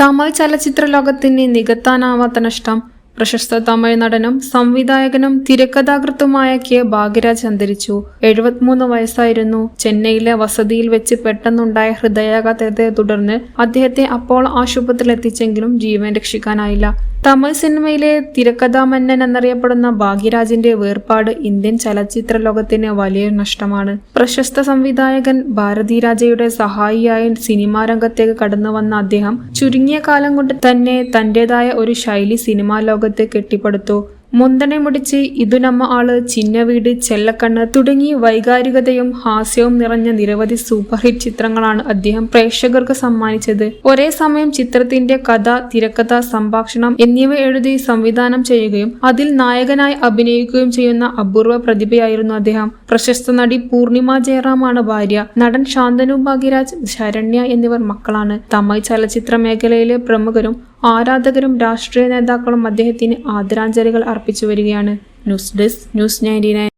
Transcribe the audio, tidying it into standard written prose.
തമിഴ് ചലച്ചിത്ര ലോകത്തിന് നികത്താനാവാത്ത നഷ്ടം. പ്രശസ്ത തമിഴ് നടനും സംവിധായകനും തിരക്കഥാകൃത്തുമായ കെ ഭാഗ്യരാജ് അന്തരിച്ചു. 73 വയസ്സായിരുന്നു. ചെന്നൈയിലെ വസതിയിൽ വെച്ച് പെട്ടെന്നുണ്ടായ ഹൃദയാഘാതത്തെ തുടർന്ന് അദ്ദേഹത്തെ അപ്പോളോ ആശുപത്രിയിൽ എത്തിച്ചെങ്കിലും ജീവൻ രക്ഷിക്കാനായില്ല. തമിഴ് സിനിമയിലെ തിരക്കഥാമന്നൻ എന്നറിയപ്പെടുന്ന ഭാഗ്യരാജിന്റെ വേർപാട് ഇന്ത്യൻ ചലച്ചിത്ര ലോകത്തിന് വലിയ നഷ്ടമാണ്. പ്രശസ്ത സംവിധായകൻ ഭാരതിരാജയുടെ സഹായിയായി സിനിമാ രംഗത്തേക്ക് കടന്നു വന്ന അദ്ദേഹം ചുരുങ്ങിയ കാലം കൊണ്ട് തന്നെ തന്റേതായ ഒരു ശൈലി സിനിമാ ലോകത്ത് കെട്ടിപ്പടുത്തു. മുന്തനെ മുടിച്ച്, ഇതു നമ്മ ആള്, ചിന്ന വീട്, ചെല്ലക്കണ്ണ് തുടങ്ങി വൈകാരികതയും ഹാസ്യവും നിറഞ്ഞ നിരവധി സൂപ്പർ ഹിറ്റ് ചിത്രങ്ങളാണ് അദ്ദേഹം പ്രേക്ഷകർക്ക് സമ്മാനിച്ചത്. ഒരേ സമയം ചിത്രത്തിന്റെ കഥ, തിരക്കഥ, സംഭാഷണം എന്നിവ എഴുതി സംവിധാനം ചെയ്യുകയും അതിൽ നായകനായി അഭിനയിക്കുകയും ചെയ്യുന്ന അപൂർവ പ്രതിഭയായിരുന്നു അദ്ദേഹം. പ്രശസ്ത നടി പൂർണിമ ജയറാമാണ് ഭാര്യ. നടൻ ശാന്തനു ഭാഗ്യരാജ്, ശരണ്യ എന്നിവർ മക്കളാണ്. തമിഴ് ചലച്ചിത്ര മേഖലയിലെ പ്രമുഖരും ആരാധകരും രാഷ്ട്രീയ നേതാക്കളും അദ്ദേഹത്തിന് ആദരാഞ്ജലികൾ അർപ്പിച്ചു വരികയാണ്. News desk, news 99.